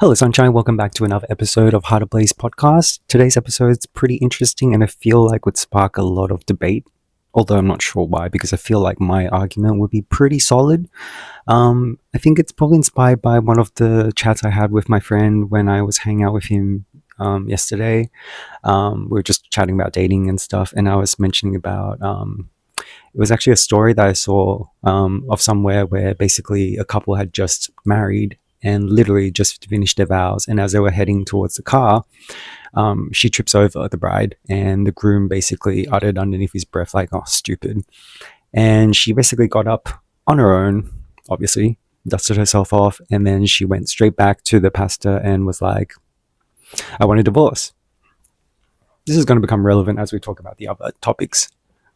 Hello, Sunshine. Welcome back to another episode of HUSHCLUB. Today's episode is pretty interesting and I feel like would spark a lot of debate, although I'm not sure why, because I feel like my argument would be pretty solid. I think it's probably inspired by one of the chats I had with my friend when I was hanging out with him yesterday. We were just chatting about dating and stuff, and I was mentioning about it was actually a story that I saw of somewhere where basically a couple had just married and literally just finished their vows. And as they were heading towards the car, she trips over the bride, and the groom basically uttered underneath his breath, like, "Oh, stupid." And she basically got up on her own, obviously, dusted herself off, and then she went straight back to the pastor and was like, "I want a divorce." This is going to become relevant as we talk about the other topics.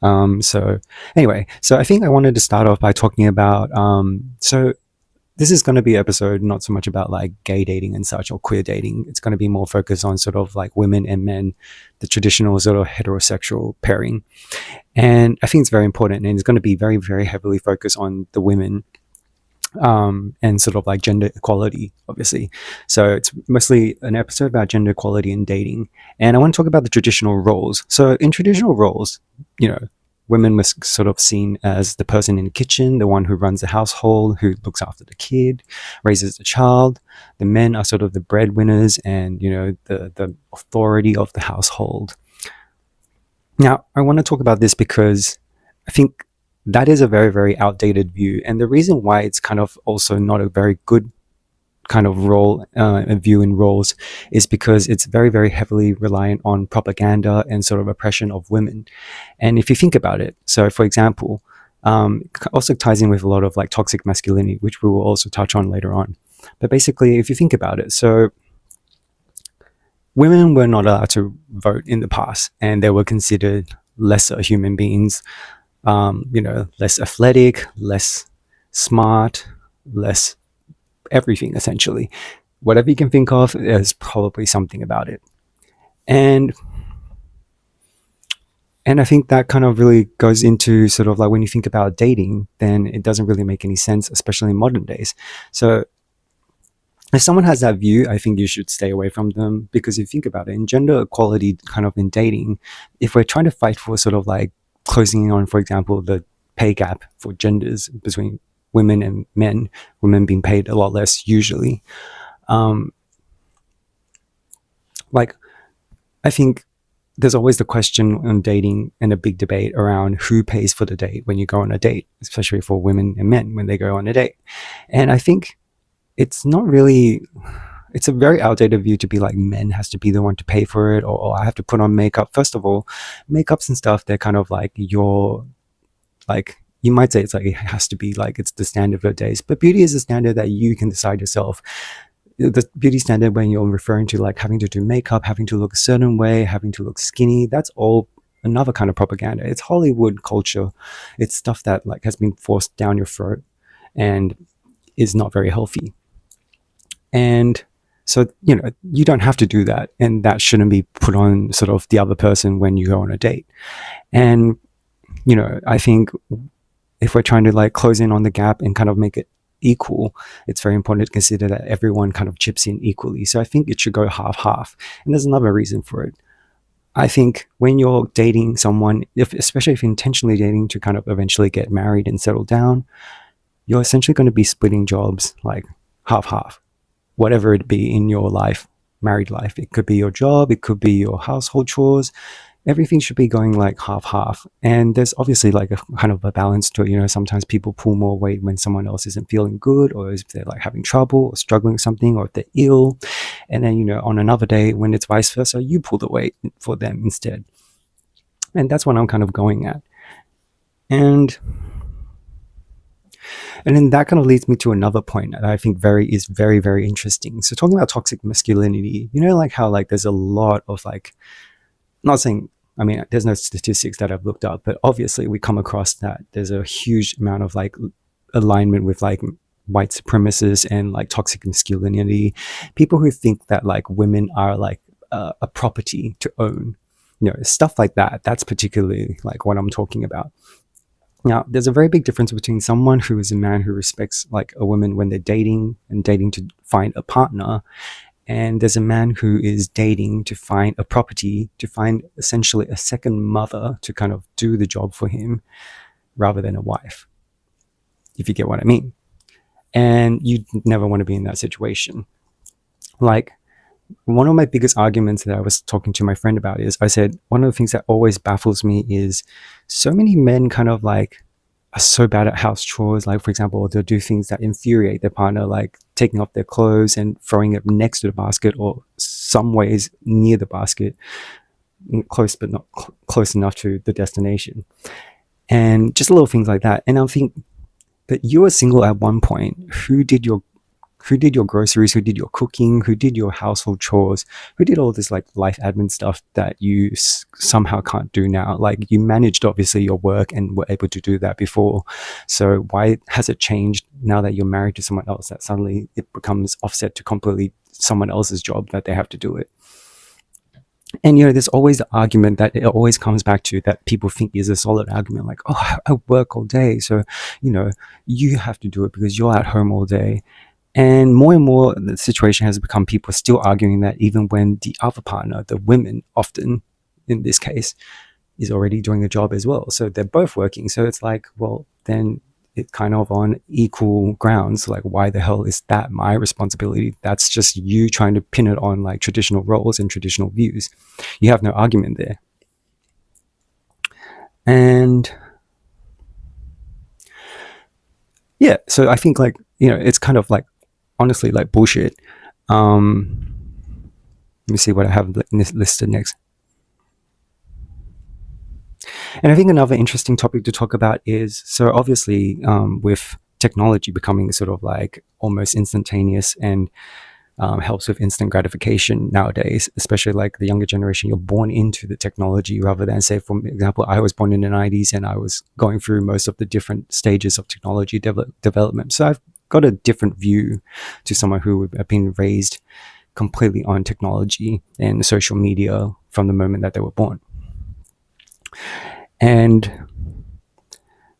So I think I wanted to start off by talking about, this is going to be an episode not so much about like gay dating and such or queer dating. It's going to be more focused on sort of like women and men, the traditional sort of heterosexual pairing. And I think it's very important, and it's going to be very, very heavily focused on the women and sort of like gender equality, obviously. So it's mostly an episode about gender equality and dating. And I want to talk about the traditional roles. So in traditional roles, women were sort of seen as the person in the kitchen, the one who runs the household, who looks after the kid, raises the child. The men are sort of the breadwinners and, the authority of the household. Now, I want to talk about this because I think that is a very, very outdated view. And the reason why it's kind of also not a very good kind of role and view in roles is because it's very, very heavily reliant on propaganda and sort of oppression of women. And if you think about it, so for example, also ties in with a lot of like toxic masculinity, which we will also touch on later on. But basically, if you think about it, so women were not allowed to vote in the past, and they were considered lesser human beings, less athletic, less smart, less everything, essentially. Whatever you can think of, there's probably something about it. And I think that kind of really goes into sort of like when you think about dating, then it doesn't really make any sense, especially in modern days. So if someone has that view, I think you should stay away from them, because if you think about it, in gender equality kind of in dating, if we're trying to fight for sort of like closing on, for example, the pay gap for genders between women and men, women being paid a lot less usually. I think there's always the question on dating and a big debate around who pays for the date when you go on a date, especially for women and men when they go on a date. And I think it's not really, it's a very outdated view to be like men has to be the one to pay for it, or I have to put on makeup. First of all, makeups and stuff, they're kind of like you might say it's like it has to be like it's the standard for days, but beauty is a standard that you can decide yourself. The beauty standard, when you're referring to like having to do makeup, having to look a certain way, having to look skinny, that's all another kind of propaganda. It's Hollywood culture. It's stuff that like has been forced down your throat and is not very healthy. And so, you don't have to do that, and that shouldn't be put on sort of the other person when you go on a date. And, I think if we're trying to like close in on the gap and kind of make it equal, it's very important to consider that everyone kind of chips in equally. So I think it should go half-half. And there's another reason for it. I think when you're dating someone, especially if you're intentionally dating to kind of eventually get married and settle down, you're essentially going to be splitting jobs like half-half, whatever it be in your life, married life. It could be your job, it could be your household chores. Everything should be going like half-half. And there's obviously like a kind of a balance to it. Sometimes people pull more weight when someone else isn't feeling good, or if they're like having trouble or struggling with something, or if they're ill. And then, on another day when it's vice versa, you pull the weight for them instead. And that's what I'm kind of going at. And then that kind of leads me to another point that I think is very, very interesting. So talking about toxic masculinity, like how like there's a lot of like, not saying, there's no statistics that I've looked up, but obviously we come across that there's a huge amount of like alignment with like white supremacists and like toxic masculinity, people who think that like women are like a property to own, stuff like that. That's particularly like what I'm talking about. Now, there's a very big difference between someone who is a man who respects like a woman when they're dating and dating to find a partner, and there's a man who is dating to find a property, to find essentially a second mother to kind of do the job for him rather than a wife, if you get what I mean. And you never want to be in that situation. Like, one of my biggest arguments that I was talking to my friend about is, I said, one of the things that always baffles me is so many men kind of like are so bad at house chores. Like, for example, they'll do things that infuriate their partner, like taking off their clothes and throwing it next to the basket, or some ways near the basket, close but not close enough to the destination, and just little things like that. And I think, but you were single at one point. Who did your groceries? Who did your cooking? Who did your household chores? Who did all this like life admin stuff that you somehow can't do now? Like, you managed obviously your work and were able to do that before. So why has it changed now that you're married to someone else, that suddenly it becomes offset to completely someone else's job that they have to do it? And, there's always the argument that it always comes back to, that people think is a solid argument, like, oh, I work all day, so, you have to do it because you're at home all day. And more, the situation has become people still arguing that even when the other partner, the women often, in this case, is already doing the job as well. So they're both working. So it's like, well, then it's kind of on equal grounds. Like, why the hell is that my responsibility? That's just you trying to pin it on like traditional roles and traditional views. You have no argument there. And yeah, so I think like, it's kind of like, honestly, like bullshit. Let me see what I have listed next. And I think another interesting topic to talk about is, so obviously with technology becoming sort of like almost instantaneous and helps with instant gratification nowadays, especially like the younger generation, you're born into the technology rather than, say, for example, I was born in the 90s and I was going through most of the different stages of technology development. So I've got a different view to someone who have been raised completely on technology and social media from the moment that they were born. And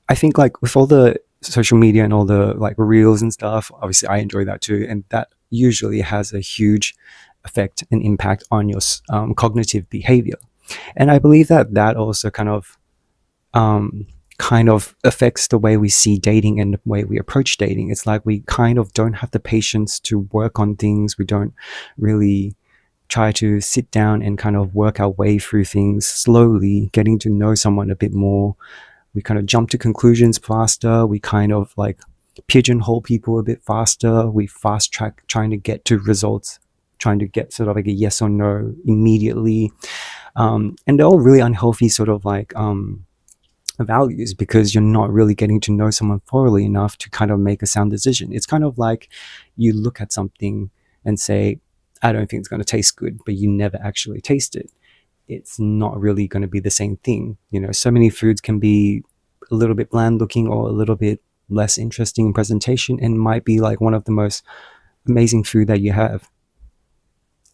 I think like with all the social media and all the like reels and stuff, obviously I enjoy that too, and that usually has a huge effect and impact on your cognitive behavior. And I believe that also kind of affects the way we see dating and the way we approach dating. It's like we kind of don't have the patience to work on things. We don't really try to sit down and kind of work our way through things slowly, getting to know someone a bit more. We kind of jump to conclusions faster. We kind of like pigeonhole people a bit faster. We fast track trying to get to results, trying to get sort of like a yes or no immediately. And they're all really unhealthy sort of like values, because you're not really getting to know someone thoroughly enough to kind of make a sound decision. It's kind of like you look at something and say, I don't think it's going to taste good, but you never actually taste it. It's not really going to be the same thing. So many foods can be a little bit bland looking or a little bit less interesting in presentation, and might be like one of the most amazing food that you have.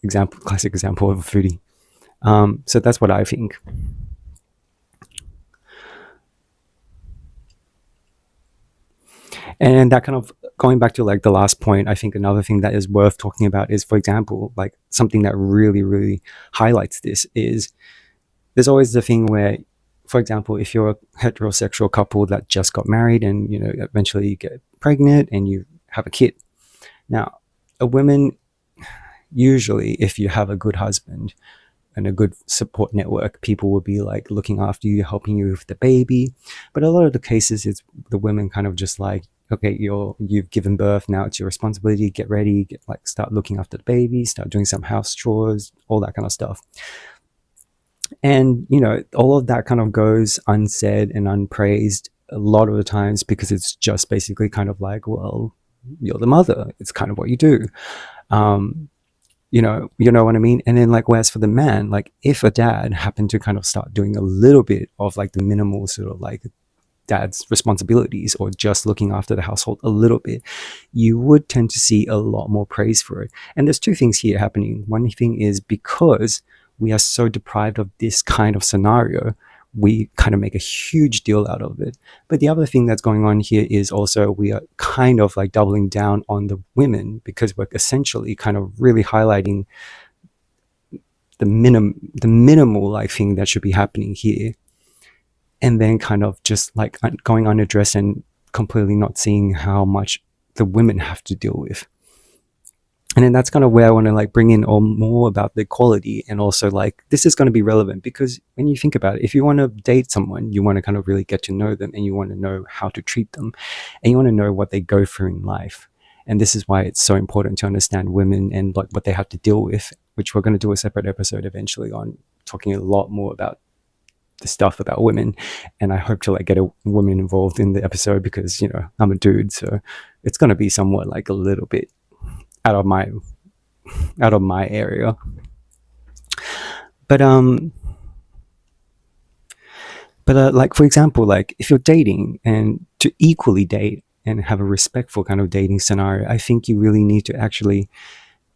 Classic example of a foodie. So that's what I think. And that kind of going back to like the last point, I think another thing that is worth talking about is, for example, like something that really, really highlights this is there's always the thing where, for example, if you're a heterosexual couple that just got married and, eventually you get pregnant and you have a kid. Now, a woman, usually if you have a good husband and a good support network, people will be like looking after you, helping you with the baby. But a lot of the cases, it's the women kind of just like, okay, you've given birth, now it's your responsibility, get ready, start looking after the baby, start doing some house chores, all that kind of stuff. And, all of that kind of goes unsaid and unpraised a lot of the times, because it's just basically kind of like, well, you're the mother. It's kind of what you do. You know what I mean? And then like, whereas for the man, like if a dad happened to kind of start doing a little bit of like the minimal sort of like dad's responsibilities, or just looking after the household a little bit, you would tend to see a lot more praise for it. And there's two things here happening. One thing is, because we are so deprived of this kind of scenario, we kind of make a huge deal out of it. But the other thing that's going on here is also we are kind of like doubling down on the women, because we're essentially kind of really highlighting the minimal like thing that should be happening here, and then kind of just like going unaddressed and completely not seeing how much the women have to deal with. And then that's kind of where I want to like bring in more about the equality, and also like this is going to be relevant because when you think about it, if you want to date someone, you want to kind of really get to know them, and you want to know how to treat them, and you want to know what they go through in life. And this is why it's so important to understand women and like what they have to deal with, which we're going to do a separate episode eventually on, talking a lot more about the stuff about women. And I hope to like get a woman involved in the episode because, you know, I'm a dude, so it's going to be somewhat like a little bit out of my area. But like for example, like if you're dating, and to equally date and have a respectful kind of dating scenario, I think you really need to actually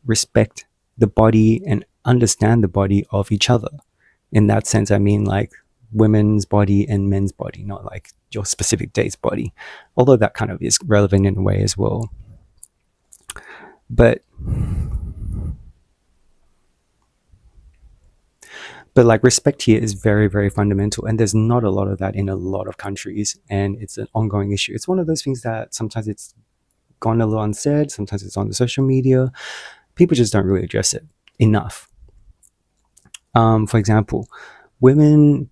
respect the body and understand the body of each other. In that sense, I mean like women's body and men's body, not like your specific date's body, although that kind of is relevant in a way as well. But like respect here is very, very fundamental, and there's not a lot of that in a lot of countries, and it's an ongoing issue. It's one of those things that sometimes it's gone a little unsaid, sometimes it's on the social media. People just don't really address it enough. For example, women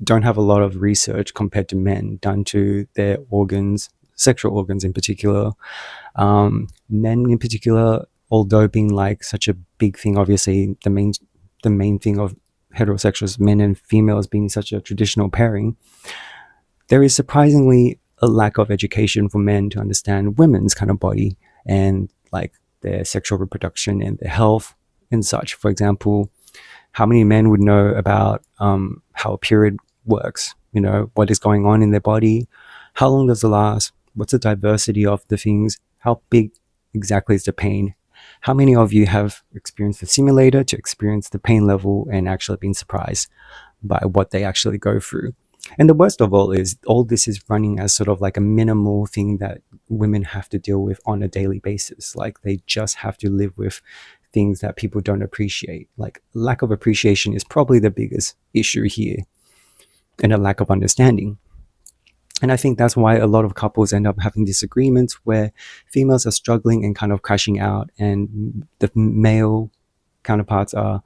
don't have a lot of research compared to men done to their organs, sexual organs in particular. Men in particular, although being like such a big thing, obviously the main thing of heterosexuals, men and females being such a traditional pairing, there is surprisingly a lack of education for men to understand women's kind of body and like their sexual reproduction and their health and such. For example, how many men would know about how a period works, you know, what is going on in their body, how long does it last, what's the diversity of the things, how big exactly is the pain. How many of you have experienced the simulator to experience the pain level and actually been surprised by what they actually go through? And the worst of all is all this is running as sort of like a minimal thing that women have to deal with on a daily basis. Like they just have to live with things that people don't appreciate. Like lack of appreciation is probably the biggest issue here, and a lack of understanding. And I think that's why a lot of couples end up having disagreements where females are struggling and kind of crashing out, and the male counterparts are,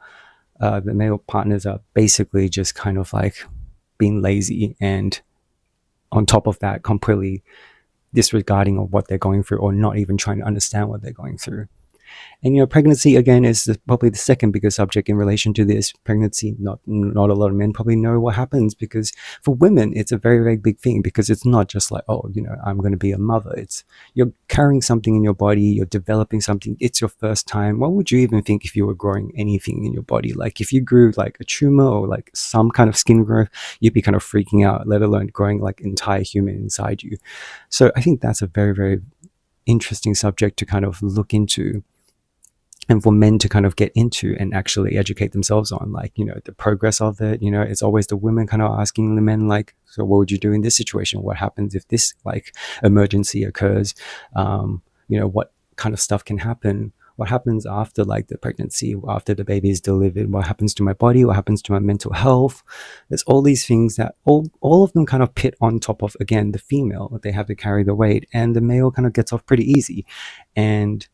the male partners are basically just kind of like being lazy, and on top of that, completely disregarding of what they're going through, or not even trying to understand what they're going through. And, you know, pregnancy, again, is probably the second biggest subject in relation to this. Pregnancy, not a lot of men probably know what happens, because for women, it's a very, very big thing, because it's not just like, oh, you know, I'm going to be a mother. It's you're carrying something in your body, you're developing something. It's your first time. What would you even think if you were growing anything in your body? Like if you grew like a tumor or like some kind of skin growth, you'd be kind of freaking out, let alone growing like entire human inside you. So I think that's a very, very interesting subject to kind of look into, and for men to kind of get into and actually educate themselves on, like, you know, the progress of it. You know, it's always the women kind of asking the men, like, so what would you do in this situation? What happens if this like emergency occurs? You know, what kind of stuff can happen? What happens after like the pregnancy, after the baby is delivered? What happens to my body? What happens to my mental health? There's all these things that all of them kind of pit on top of, again, the female. They have to carry the weight, and the male kind of gets off pretty easy. And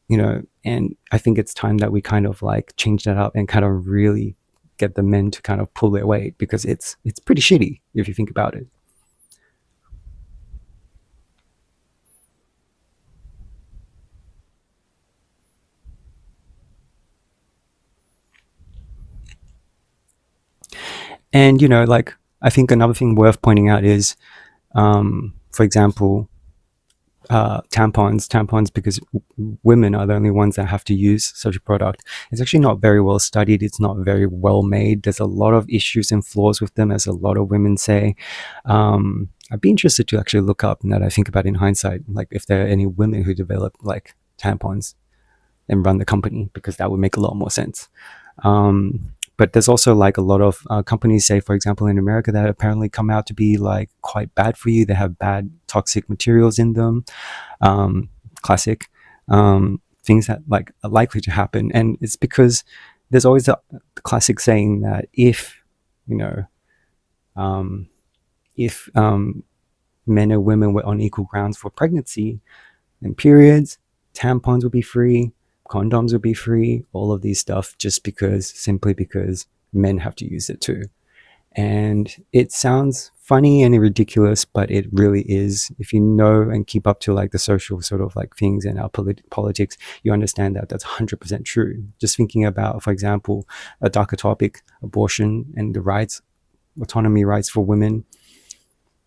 you know, and I think it's time that we kind of like change that up and kind of really get the men to kind of pull their weight, because it's pretty shitty if you think about it. And, you know, like, I think another thing worth pointing out is, for example, tampons, because women are the only ones that have to use such a product. It's actually not very well studied. It's not very well made. There's a lot of issues and flaws with them, as a lot of women say. I'd be interested to actually look up, now that I think about it in hindsight, like if there are any women who develop like tampons and run the company, because that would make a lot more sense. but there's also like a lot of companies, say for example in America, that apparently come out to be like quite bad for you. They have bad toxic materials in them. Classic things that like are likely to happen, and it's because there's always the classic saying that if you know if men and women were on equal grounds for pregnancy and periods, tampons would be free, condoms would be free, all of these stuff, just simply because men have to use it too. And it sounds funny and ridiculous, but it really is. If you know and keep up to like the social sort of like things in our politics, you understand that that's 100% true. Just thinking about, for example, a darker topic, abortion and the rights, autonomy rights for women.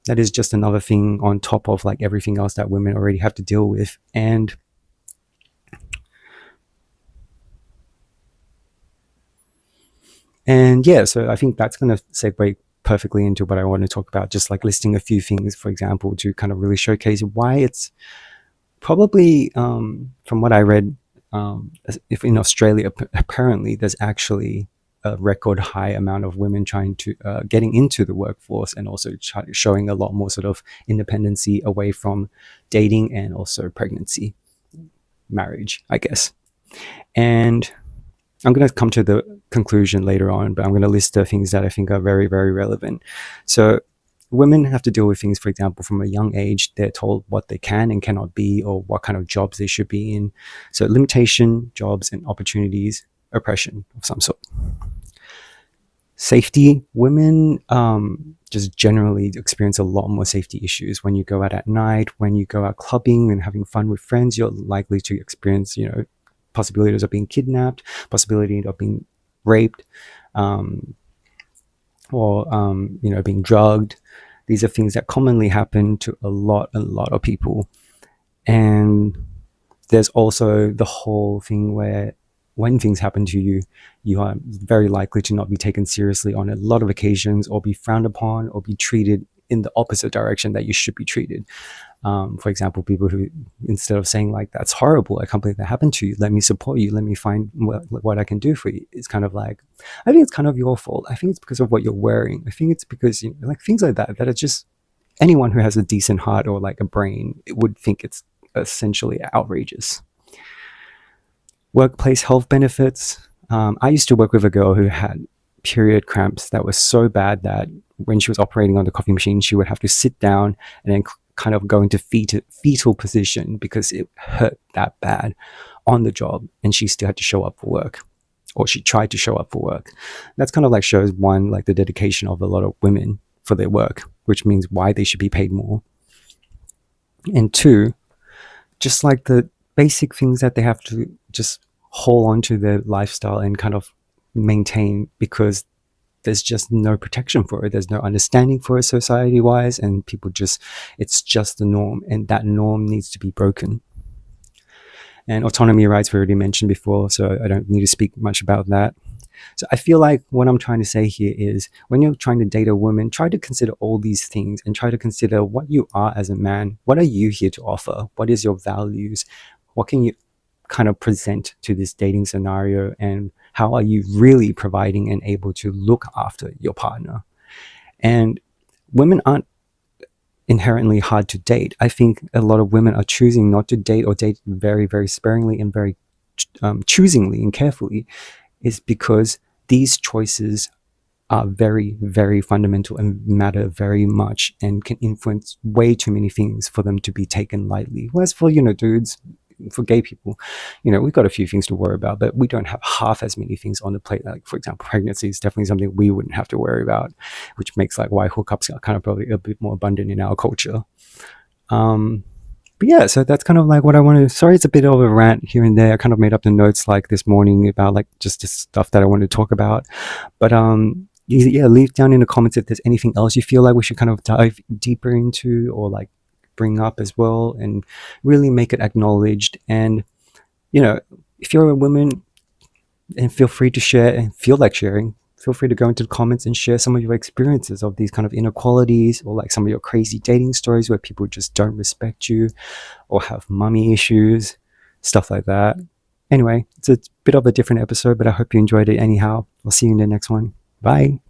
That is just another thing on top of like everything else that women already have to deal with. And yeah, so I think that's going to segue perfectly into what I want to talk about, just like listing a few things, for example, to kind of really showcase why it's probably, from what I read, if in Australia, apparently there's actually a record high amount of women trying to getting into the workforce, and also showing a lot more sort of independency away from dating and also pregnancy, marriage, I guess. And I'm going to come to the conclusion later on, but I'm going to list the things that I think are very, very relevant. So women have to deal with things, for example, from a young age. They're told what they can and cannot be, or what kind of jobs they should be in. So limitation, jobs and opportunities, oppression of some sort. Safety, women just generally experience a lot more safety issues. When you go out at night, when you go out clubbing and having fun with friends, you're likely to experience, possibilities of being kidnapped, possibility of being raped, or being drugged. These are things that commonly happen to a lot of people. And there's also the whole thing where when things happen to you, you are very likely to not be taken seriously on a lot of occasions, or be frowned upon, or be treated in the opposite direction that you should be treated. For example, people who, instead of saying like, that's horrible, I can't believe that happened to you, let me support you, let me find what I can do for you, it's kind of like, I think it's kind of your fault, I think it's because of what you're wearing, I think it's because, like things like that are just, anyone who has a decent heart or like a brain, it would think it's essentially outrageous. Workplace health benefits. I used to work with a girl who had period cramps that were so bad that when she was operating on the coffee machine, she would have to sit down and then kind of go into fetal position because it hurt that bad on the job, and she still had to show up for work, or she tried to show up for work. That's kind of like shows, one, like the dedication of a lot of women for their work, which means why they should be paid more. And two, just like the basic things that they have to just hold on to their lifestyle and kind of maintain, because there's just no protection for it, there's no understanding for it society wise, and people just, it's just the norm, and that norm needs to be broken. And autonomy rights we already mentioned before, so I don't need to speak much about that. So I feel like what I'm trying to say here is, when you're trying to date a woman, try to consider all these things, and try to consider what you are as a man. What are you here to offer? What is your values? What can you kind of present to this dating scenario, and how are you really providing and able to look after your partner? And women aren't inherently hard to date. I think a lot of women are choosing not to date, or date very, very sparingly and very choosingly and carefully, is because these choices are very, very fundamental and matter very much, and can influence way too many things for them to be taken lightly. Whereas for, dudes, for gay people, we've got a few things to worry about, but we don't have half as many things on the plate. Like, for example, pregnancy is definitely something we wouldn't have to worry about, which makes like why hookups are kind of probably a bit more abundant in our culture. But yeah, so that's kind of like what I want to, sorry, it's a bit of a rant here and there. I kind of made up the notes like this morning about like just the stuff that I wanted to talk about. But yeah, leave down in the comments if there's anything else you feel like we should kind of dive deeper into, or like bring up as well, and really make it acknowledged. And if you're a woman, and feel free to share and feel like sharing, feel free to go into the comments and share some of your experiences of these kind of inequalities, or like some of your crazy dating stories where people just don't respect you, or have mummy issues, stuff like that. Anyway, it's a bit of a different episode, but I hope you enjoyed it anyhow. I'll see you in the next one. Bye.